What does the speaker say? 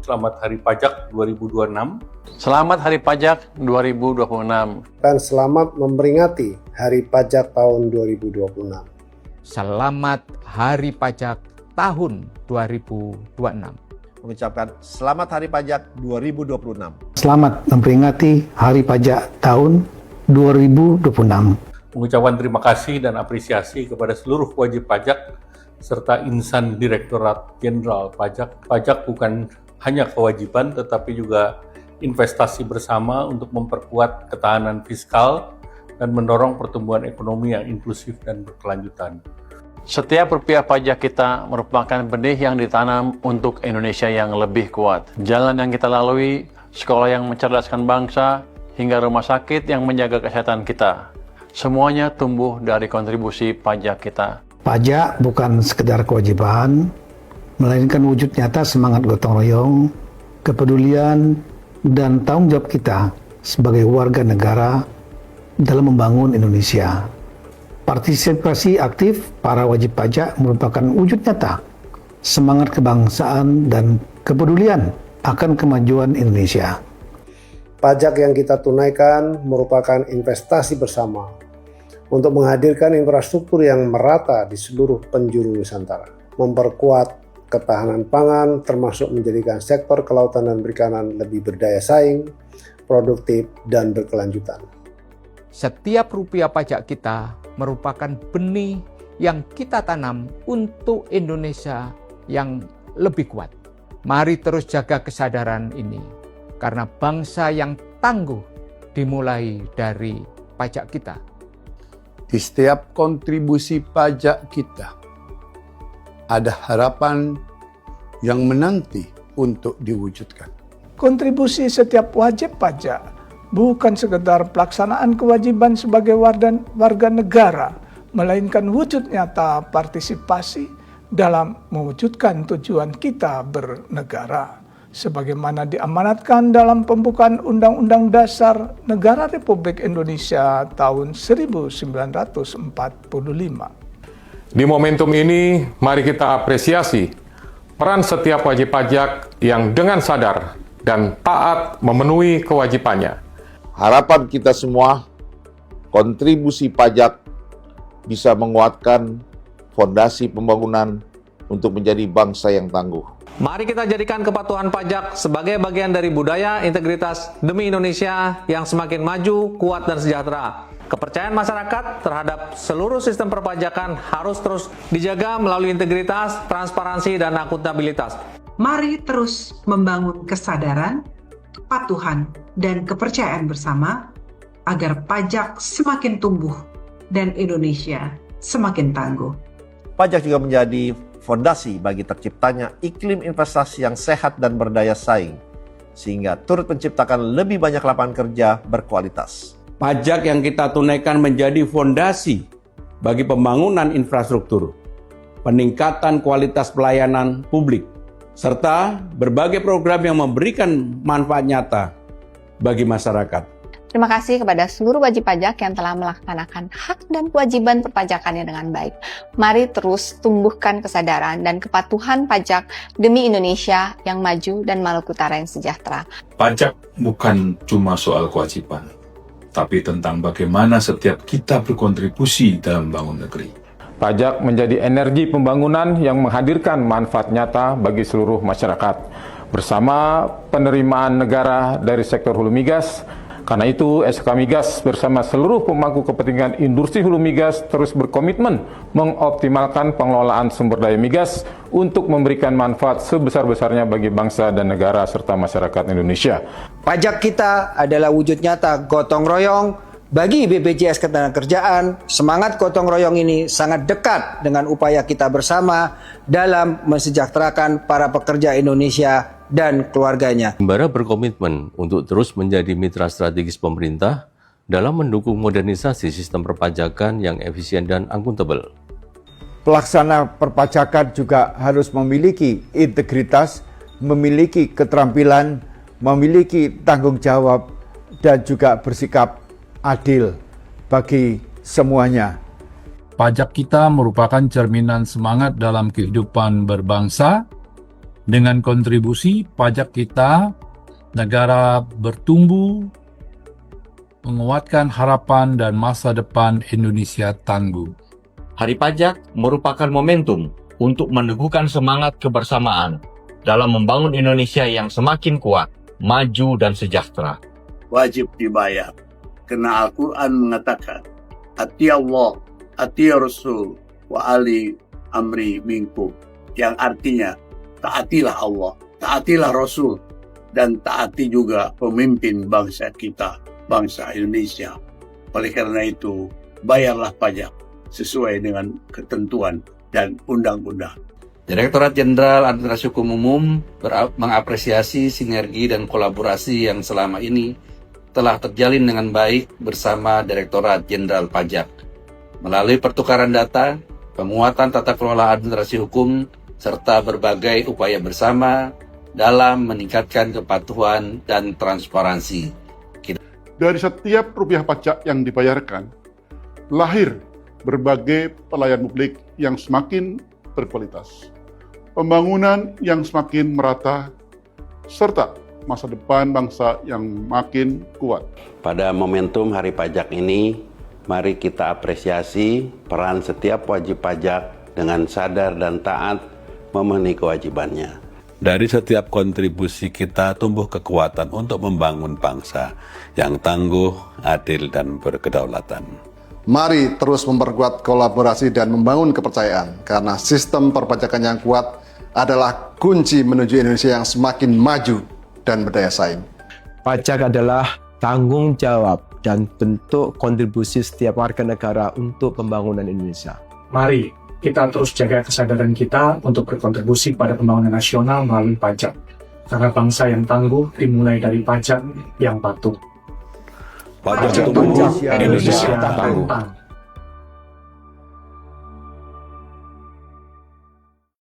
selamat Hari Pajak 2026. Selamat Hari Pajak 2026. Dan selamat memperingati Hari Pajak tahun 2026. Selamat Hari Pajak tahun 2026. Mengucapkan Selamat Hari Pajak 2026. Selamat memperingati Hari Pajak tahun 2026. Mengucapkan terima kasih dan apresiasi kepada seluruh wajib pajak serta insan Direktorat Jenderal Pajak. Pajak bukan hanya kewajiban tetapi juga investasi bersama untuk memperkuat ketahanan fiskal dan mendorong pertumbuhan ekonomi yang inklusif dan berkelanjutan. Setiap rupiah pajak kita merupakan benih yang ditanam untuk Indonesia yang lebih kuat. Jalan yang kita lalui, sekolah yang mencerdaskan bangsa, hingga rumah sakit yang menjaga kesehatan kita. Semuanya tumbuh dari kontribusi pajak kita. Pajak bukan sekedar kewajiban, melainkan wujud nyata semangat gotong royong, kepedulian, dan tanggung jawab kita sebagai warga negara dalam membangun Indonesia. Partisipasi aktif para wajib pajak merupakan wujud nyata semangat kebangsaan dan kepedulian akan kemajuan Indonesia. Pajak yang kita tunaikan merupakan investasi bersama untuk menghadirkan infrastruktur yang merata di seluruh penjuru Nusantara, memperkuat ketahanan pangan termasuk menjadikan sektor kelautan dan perikanan lebih berdaya saing, produktif, dan berkelanjutan. Setiap rupiah pajak kita merupakan benih yang kita tanam untuk Indonesia yang lebih kuat. Mari terus jaga kesadaran ini, karena bangsa yang tangguh dimulai dari pajak kita. Di setiap kontribusi pajak kita, ada harapan yang menanti untuk diwujudkan. Kontribusi setiap wajib pajak bukan sekedar pelaksanaan kewajiban sebagai warga negara, melainkan wujud nyata partisipasi dalam mewujudkan tujuan kita bernegara, sebagaimana diamanatkan dalam pembukaan Undang-Undang Dasar Negara Republik Indonesia tahun 1945. Di momentum ini, mari kita apresiasi peran setiap wajib pajak yang dengan sadar dan taat memenuhi kewajibannya. Harapan kita semua, kontribusi pajak bisa menguatkan fondasi pembangunan untuk menjadi bangsa yang tangguh. Mari kita jadikan kepatuhan pajak sebagai bagian dari budaya integritas demi Indonesia yang semakin maju, kuat, dan sejahtera. Kepercayaan masyarakat terhadap seluruh sistem perpajakan harus terus dijaga melalui integritas, transparansi, dan akuntabilitas. Mari terus membangun kesadaran, kepatuhan, dan kepercayaan bersama agar pajak semakin tumbuh dan Indonesia semakin tangguh. Pajak juga menjadi fondasi bagi terciptanya iklim investasi yang sehat dan berdaya saing, sehingga turut menciptakan lebih banyak lapangan kerja berkualitas. Pajak yang kita tunaikan menjadi fondasi bagi pembangunan infrastruktur, peningkatan kualitas pelayanan publik, serta berbagai program yang memberikan manfaat nyata bagi masyarakat. Terima kasih kepada seluruh wajib pajak yang telah melaksanakan hak dan kewajiban perpajakannya dengan baik. Mari terus tumbuhkan kesadaran dan kepatuhan pajak demi Indonesia yang maju dan Maluku Utara yang sejahtera. Pajak bukan cuma soal kewajiban, tapi tentang bagaimana setiap kita berkontribusi dalam membangun negeri. Pajak menjadi energi pembangunan yang menghadirkan manfaat nyata bagi seluruh masyarakat. Bersama penerimaan negara dari sektor hulu migas, karena itu SK Migas bersama seluruh pemangku kepentingan industri hulu migas terus berkomitmen mengoptimalkan pengelolaan sumber daya migas untuk memberikan manfaat sebesar-besarnya bagi bangsa dan negara serta masyarakat Indonesia. Pajak kita adalah wujud nyata gotong royong bagi BPJS Ketenagakerjaan. Semangat gotong royong ini sangat dekat dengan upaya kita bersama dalam mensejahterakan para pekerja Indonesia dan keluarganya. Himbara berkomitmen untuk terus menjadi mitra strategis pemerintah dalam mendukung modernisasi sistem perpajakan yang efisien dan akuntabel. Pelaksana perpajakan juga harus memiliki integritas, memiliki keterampilan, memiliki tanggung jawab, dan juga bersikap adil bagi semuanya. Pajak kita merupakan cerminan semangat dalam kehidupan berbangsa, Dengan kontribusi pajak kita, negara bertumbuh, menguatkan harapan dan masa depan Indonesia tangguh. Hari Pajak merupakan momentum untuk meneguhkan semangat kebersamaan dalam membangun Indonesia yang semakin kuat, maju, dan sejahtera. Wajib dibayar, karena Al-Quran mengatakan, Ati Allah, ati Rasul, wa ali amri minkum, yang artinya taatilah Allah, taatilah Rasul, dan taati juga pemimpin bangsa kita, bangsa Indonesia. Oleh karena itu, bayarlah pajak sesuai dengan ketentuan dan undang-undang. Direktorat Jenderal Administrasi Hukum Umum mengapresiasi sinergi dan kolaborasi yang selama ini telah terjalin dengan baik bersama Direktorat Jenderal Pajak melalui pertukaran data, penguatan tata kelola administrasi hukum, serta berbagai upaya bersama dalam meningkatkan kepatuhan dan transparansi. Dari setiap rupiah pajak yang dibayarkan, lahir berbagai pelayan publik yang semakin berkualitas, pembangunan yang semakin merata, serta masa depan bangsa yang makin kuat. Pada momentum Hari Pajak ini, mari kita apresiasi peran setiap wajib pajak dengan sadar dan taat memenuhi kewajibannya. Dari setiap kontribusi kita tumbuh kekuatan untuk membangun bangsa yang tangguh, adil, dan berkedaulatan. Mari terus memperkuat kolaborasi dan membangun kepercayaan, karena sistem perpajakan yang kuat adalah kunci menuju Indonesia yang semakin maju dan berdaya saing. Pajak adalah tanggung jawab dan bentuk kontribusi setiap warga negara untuk pembangunan Indonesia. Mari kita terus jaga kesadaran kita untuk berkontribusi pada pembangunan nasional melalui pajak. Karena bangsa yang tangguh dimulai dari pajak yang patuh. Pajak tumbuh, Indonesia tangguh.